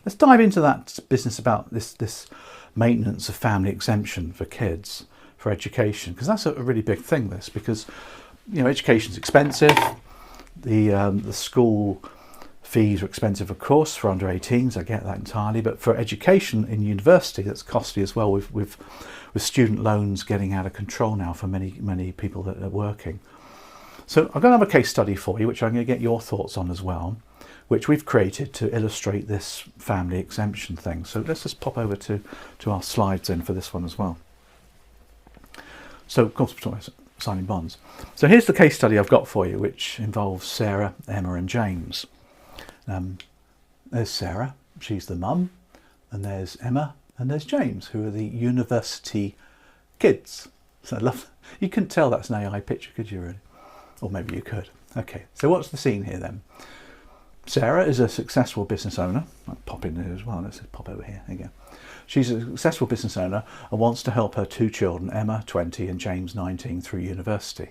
let's dive into that business about this maintenance of family exemption for kids for education, because that's a really big thing. This, because education's expensive. The school fees are expensive, of course, for under 18s. I get that entirely, but for education in university, that's costly as well. With student loans getting out of control now for many people that are working. So I'm going to have a case study for you, which I'm going to get your thoughts on as well, which we've created to illustrate this family exemption thing. So let's just pop over to our slides then for this one as well. So of course, we're talking about signing bonds. So here's the case study I've got for you, which involves Sarah, Emma and James. There's Sarah, she's the mum, and there's Emma and there's James, who are the university kids. So I love, you couldn't tell that's an AI picture, could you really? Or maybe you could. Okay, so what's the scene here then? Sarah is a successful business owner. I'll pop in there as well. Let's pop over here. There you go. She's a successful business owner and wants to help her two children, Emma 20 and James 19, through university.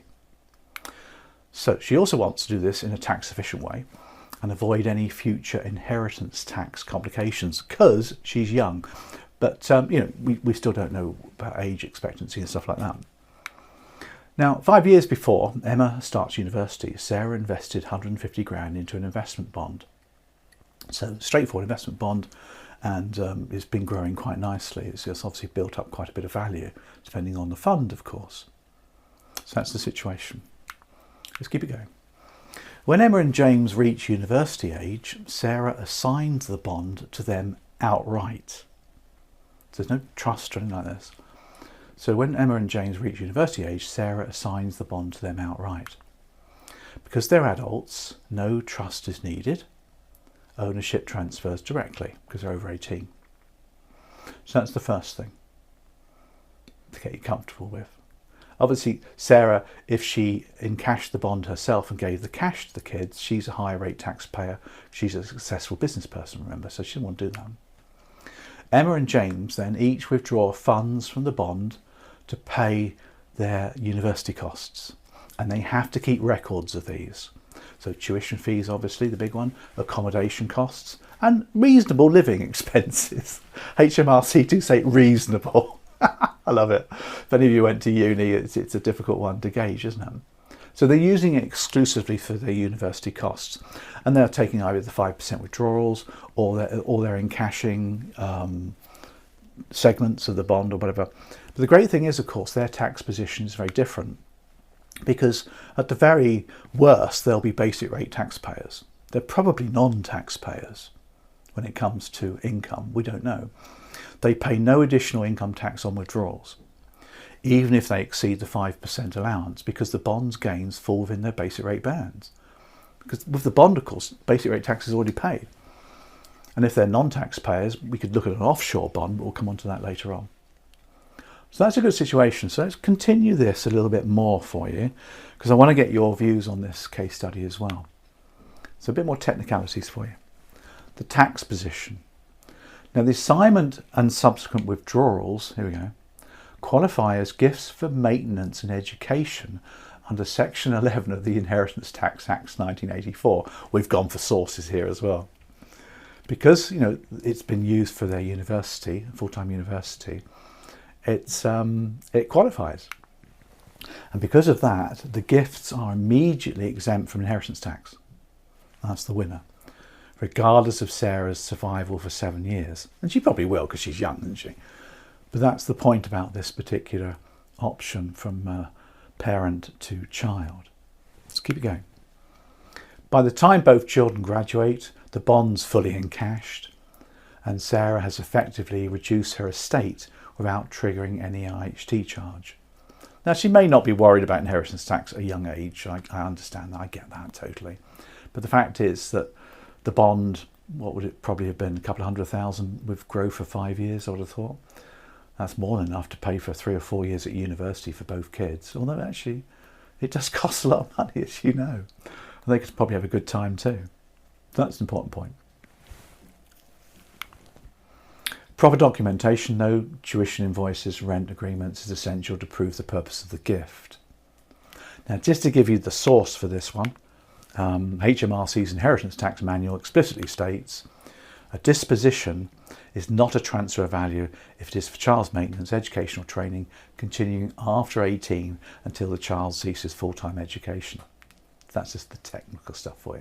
So she also wants to do this in a tax efficient way and avoid any future inheritance tax complications because she's young. But we still don't know about age expectancy and stuff like that. Now, 5 years before Emma starts university, Sarah invested 150 grand into an investment bond. So straightforward investment bond, and it's been growing quite nicely. It's obviously built up quite a bit of value, depending on the fund, of course. So that's the situation. Let's keep it going. When Emma and James reach university age, Sarah assigns the bond to them outright. So there's no trust or anything like this. So when Emma and James reach university age, Sarah assigns the bond to them outright. Because they're adults, no trust is needed. Ownership transfers directly because they're over 18. So that's the first thing to get you comfortable with. Obviously, Sarah, if she encashed the bond herself and gave the cash to the kids, she's a higher rate taxpayer. She's a successful business person, remember, so she didn't want to do that. Emma and James then each withdraw funds from the bond to pay their university costs, and they have to keep records of these. So tuition fees, obviously the big one, accommodation costs and reasonable living expenses. HMRC do say reasonable. I love it. If any of you went to uni, it's a difficult one to gauge, isn't it? So they're using it exclusively for their university costs, and they're taking either the 5% withdrawals or they're encashing segments of the bond or whatever. But the great thing is, of course, their tax position is very different, because at the very worst, they'll be basic rate taxpayers. They're probably non-taxpayers when it comes to income. We don't know. They pay no additional income tax on withdrawals, even if they exceed the 5% allowance, because the bond's gains fall within their basic rate bands. Because with the bond, of course, basic rate tax is already paid. And if they're non-taxpayers, we could look at an offshore bond, but we'll come on to that later on. So that's a good situation. So let's continue this a little bit more for you, because I want to get your views on this case study as well. So a bit more technicalities for you. The tax position. Now the assignment and subsequent withdrawals, here we go, qualify as gifts for maintenance and education under Section 11 of the Inheritance Tax Act 1984. We've gone for sources here as well. Because it's been used for their university, full-time university, it qualifies. And because of that, the gifts are immediately exempt from inheritance tax. That's the winner, regardless of Sarah's survival for 7 years. And she probably will, because she's young, isn't she? But that's the point about this particular option from parent to child. Let's keep it going. By the time both children graduate, the bond's fully encashed, and Sarah has effectively reduced her estate without triggering any IHT charge. Now, she may not be worried about inheritance tax at a young age. I understand that. I get that totally. But the fact is that the bond, what would it probably have been, a couple of 100,000 with growth for 5 years, I would have thought. That's more than enough to pay for 3 or 4 years at university for both kids. Although actually, it does cost a lot of money, as you know. They could probably have a good time too. That's an important point. Proper documentation, no tuition invoices, rent agreements, is essential to prove the purpose of the gift. Now, just to give you the source for this one, HMRC's Inheritance Tax Manual explicitly states A disposition is not a transfer of value if it is for child's maintenance, educational training, continuing after 18 until the child ceases full-time education. That's just the technical stuff for you.